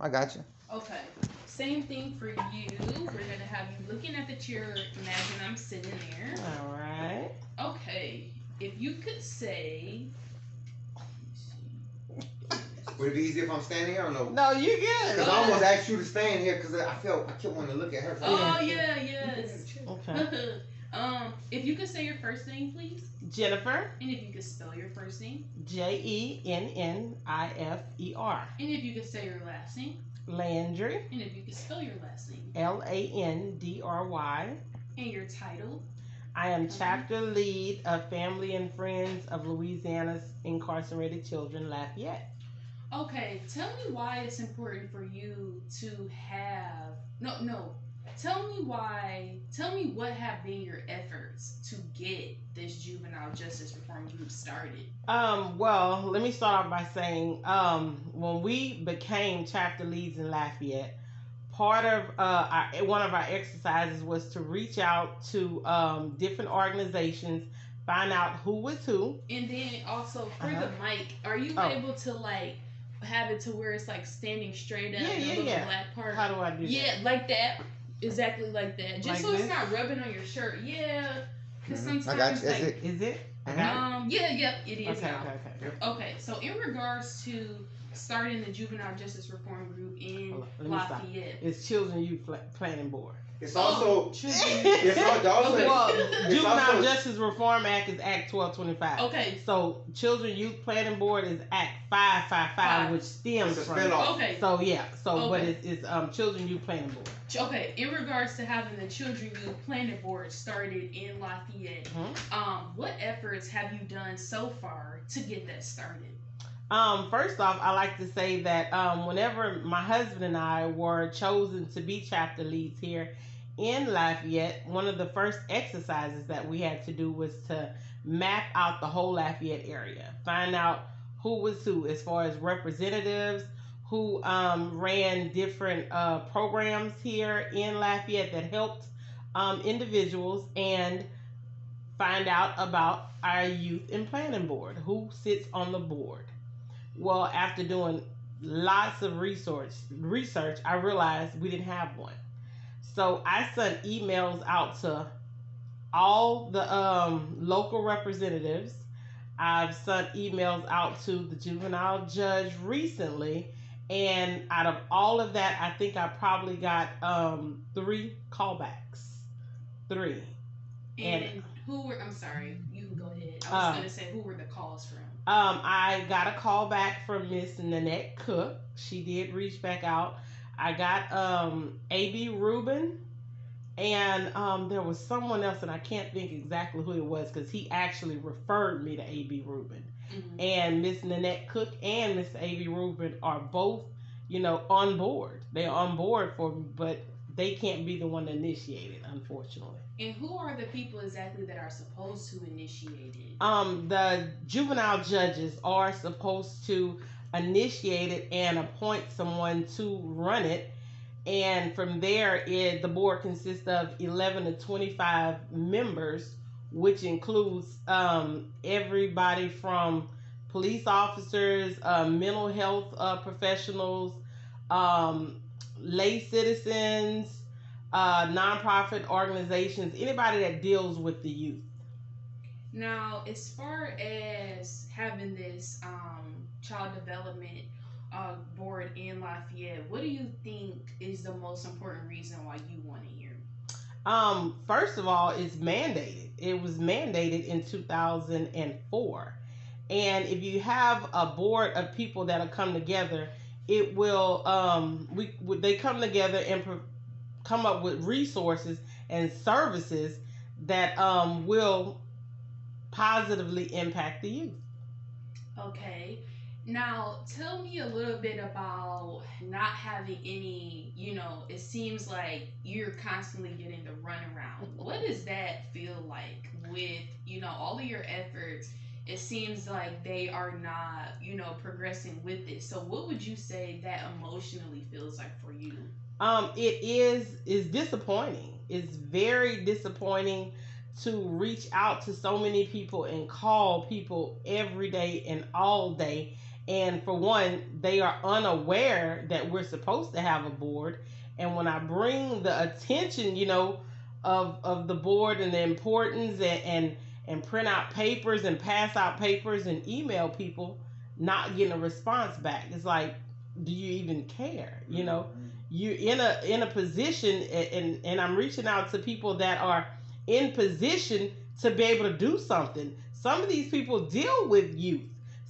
I got you. Okay. Same thing for you. We're gonna have you looking at the chair. Imagine I'm sitting there. All right. Okay. If you could say, Would it be easier if I'm standing here or no? No, you good. Because I almost asked you to stand here because I kept wanting to look at her. oh yeah, yes. Okay. If you could say your first name, please, Jennifer. and if you could spell your first name, Jennifer. and if you could say your last name, Landry. and if you could spell your last name, Landry. and your title. I am chapter lead of Family and Friends of Louisiana's Incarcerated Children, Lafayette. Okay, tell me why it's important for you to have no. Tell me what have been your efforts to get this juvenile justice reform group started. Well, let me start off by saying, when we became chapter leads in Lafayette, part of one of our exercises was to reach out to different organizations, find out who was who. And then also for the mic, are you able to like have it to where it's like standing straight up and a little black part? How do I do that? Yeah, like that. Exactly like that. Just Like so this? it's not rubbing on your shirt. Yeah. Because sometimes I got you. That's like, it. Is it? yeah, it is Okay, now. okay. Okay, so in regards to starting the juvenile justice reform group in Hold on, let me stop. Lafayette. It's Children Youth Planning Board. It's also children. it's also Okay. Well, it's Juvenile also- Justice Reform Act is Act 1225. Okay. So Children Youth Planning Board is Act 555, which stems It's a from spin-off. Okay. So yeah, but Okay. it's Children Youth Planning Board. Okay, in regards to having the Children Youth Planning Board started in Lafayette, what efforts have you done so far to get that started? First off, I like to say that whenever my husband and I were chosen to be chapter leads here in Lafayette, one of the first exercises that we had to do was to map out the whole Lafayette area, find out who was who as far as representatives, who ran different programs here in Lafayette that helped individuals, and find out about our youth and planning board, who sits on the board. Well, after doing lots of research, I realized we didn't have one. So I sent emails out to all the local representatives. I've sent emails out to the juvenile judge recently, and out of all of that, I think I probably got 3 callbacks. 3. And who were? I'm sorry, you can go ahead. I was gonna say who were the calls from? I got a call back from Miss Nanette Cook. She did reach back out. I got A.B. Rubin, and there was someone else, and I can't think exactly who it was because he actually referred me to A.B. Rubin. Mm-hmm. And Miss Nanette Cook and Miss A.B. Rubin are both, on board. They're on board for me, but they can't be the one to initiate it, unfortunately. And who are the people exactly that are supposed to initiate it? The juvenile judges are supposed to initiate it and appoint someone to run it. And from there, the board consists of 11 to 25 members, which includes everybody from police officers, mental health professionals, lay citizens, nonprofit organizations, anybody that deals with the youth. Now, as far as having this child development board in Lafayette, what do you think is the most important reason why you want it here? First of all, it's mandated. It was mandated in 2004. And if you have a board of people that'll come together, it will they come together and come up with resources and services that will positively impact the youth. Okay. Now, tell me a little bit about not having any, it seems like you're constantly getting the runaround. What does that feel like with, all of your efforts? It seems like they are not, progressing with it. So what would you say that emotionally feels like for you? It is disappointing. It's very disappointing to reach out to so many people and call people every day and all day, And for one, they are unaware that we're supposed to have a board. And when I bring the attention, of the board and the importance, and print out papers and pass out papers and email people, not getting a response back. It's like, do you even care? You're in a position, and I'm reaching out to people that are in position to be able to do something. Some of these people deal with youth.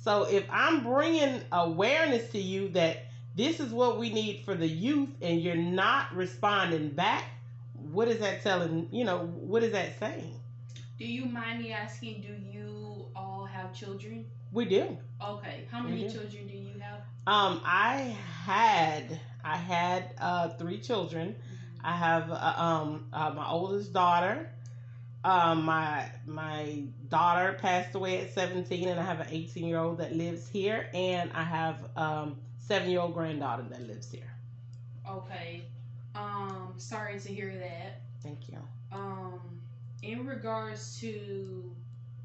So if I'm bringing awareness to you that this is what we need for the youth, and you're not responding back, what is that telling? What is that saying? Do you mind me asking, do you all have children? We do. Okay. How many children do you have? I had 3 children. I have my oldest daughter. My daughter passed away at 17, and I have an 18-year-old that lives here, and I have 7-year-old granddaughter that lives here. Okay. Sorry to hear that. Thank you. In regards to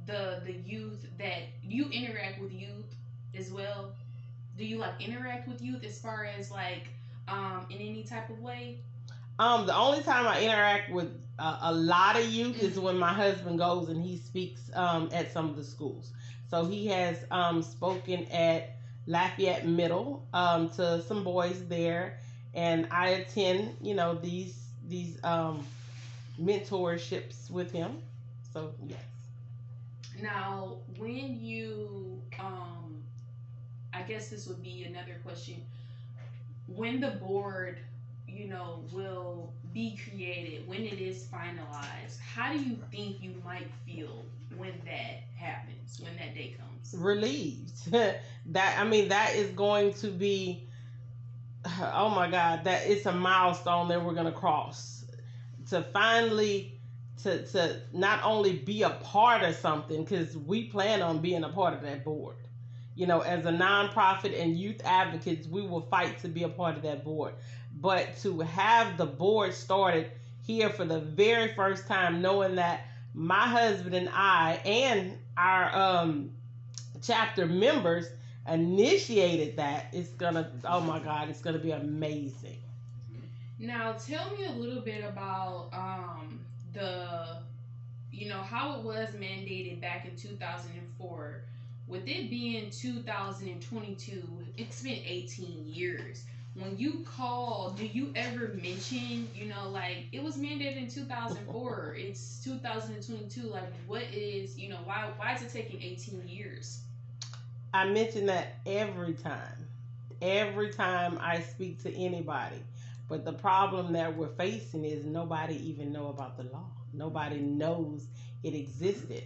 the youth, that you interact with youth as well. Do you like interact with youth as far as like in any type of way? The only time I interact with a lot of youth is when my husband goes and he speaks at some of the schools. So he has spoken at Lafayette Middle to some boys there, and I attend, these mentorships with him. So yes. Now, when you, I guess this would be another question. When the board, will be created, when it is finalized, how do you think you might feel when that happens, when that day comes? Relieved. That is going to be, oh my God, that it's a milestone that we're going to cross. To finally, to not only be a part of something, because we plan on being a part of that board. As a nonprofit and youth advocates, we will fight to be a part of that board. But to have the board started here for the very first time, knowing that my husband and I and our chapter members initiated that, oh my God, it's gonna be amazing. Now, tell me a little bit about the, how it was mandated back in 2004. With it being 2022, it's been 18 years. When you call, do you ever mention, like it was mandated in 2004, it's 2022, like what is, why is it taking 18 years? I mention that every time I speak to anybody. But the problem that we're facing is nobody even know about the law. Nobody knows it existed.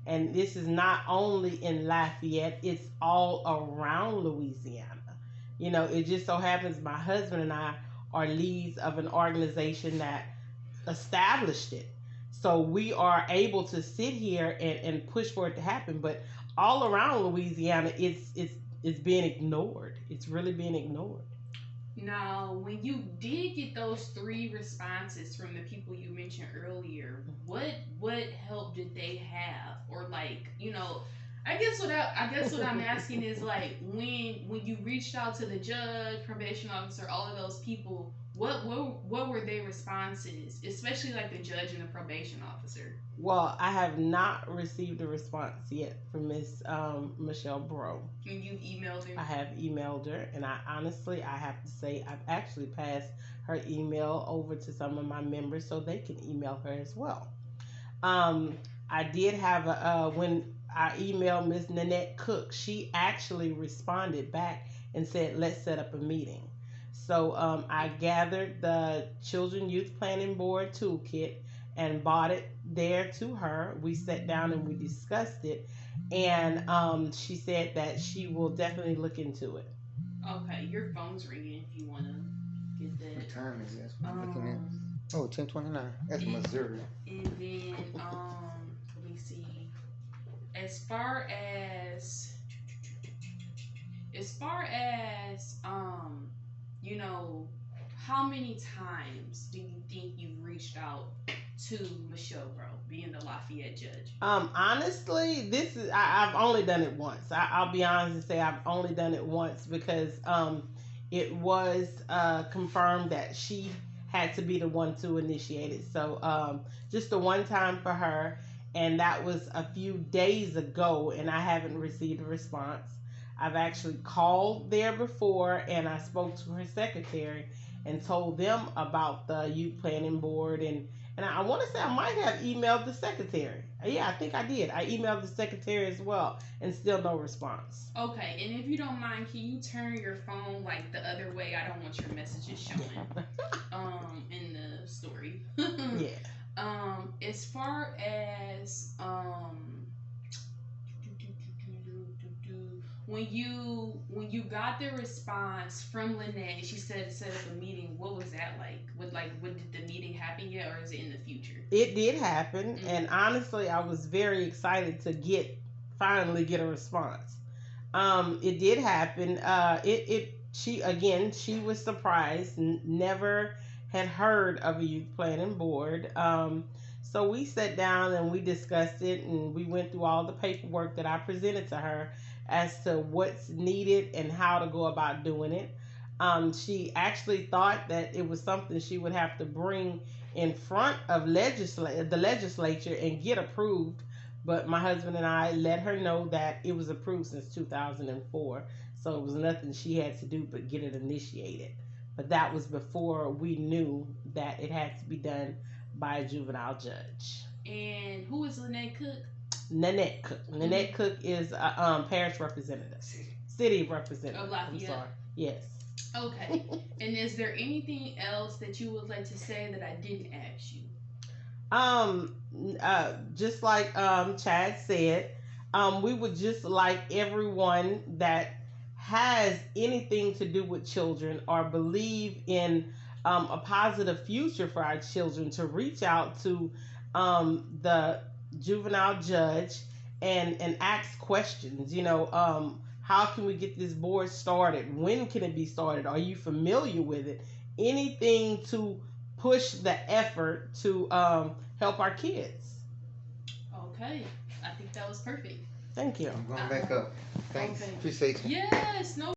And this is not only in Lafayette, it's all around Louisiana. It just so happens my husband and I are leads of an organization that established it. So we are able to sit here and push for it to happen. But all around Louisiana, it's being ignored. It's really being ignored. Now, when you did get those 3 responses from the people you mentioned earlier, what help did they have? Or like, I guess what I'm asking is like when you reached out to the judge, probation officer, all of those people, what were their responses, especially like the judge and the probation officer? Well, I have not received a response yet from Miss Michelle Bro. And you've emailed her? I have emailed her, and I have to say I've actually passed her email over to some of my members so they can email her as well. I did have when I emailed Miss Nanette Cook, she actually responded back and said, let's set up a meeting. So I gathered the Children Youth Planning Board toolkit and bought it there to her. We sat down and we discussed it, and she said that she will definitely look into it. Okay, your phone's ringing if you want to get that. What time is it? I'm looking at. Oh, 10:29. That's Missouri. And then, let me see. As far as how many times do you think you've reached out to Michelle Bro being the Lafayette judge? Honestly, I've only done it once. I'll be honest and say I've only done it once because it was confirmed that she had to be the one to initiate it. So just the one time for her, and that was a few days ago, and I haven't received a response. I've actually called there before, and I spoke to her secretary and told them about the youth planning board, and I want to say I might have emailed the secretary. Yeah, I think I did. I emailed the secretary as well, and still no response. Okay, and if you don't mind, can you turn your phone like the other way? I don't want your messages showing in the story. Yeah. As far as when you got the response from Lynette, she said set up a meeting. What was that like? What did the meeting happen yet, or is it in the future? It did happen, and honestly, I was very excited to finally get a response. It did happen. She was surprised. Never had heard of a youth planning board. So we sat down and we discussed it, and we went through all the paperwork that I presented to her as to what's needed and how to go about doing it. She actually thought that it was something she would have to bring in front of the legislature and get approved. But my husband and I let her know that it was approved since 2004. So it was nothing she had to do but get it initiated. But that was before we knew that it had to be done by a juvenile judge. And who is Lynette Cook? Nanette Cook. Nanette Cook is a parish representative. City representative. Of Lafayette. I'm sorry. Yes. Okay. And is there anything else that you would like to say that I didn't ask you? Just like Chad said, we would just like everyone that has anything to do with children or believe in a positive future for our children to reach out to the juvenile judge and ask questions. How can we get this board started? When can it be started? Are you familiar with it? Anything to push the effort to help our kids. Okay, I think that was perfect. Thank you. I'm going back up. Thanks. Okay. Appreciate you. Yes, no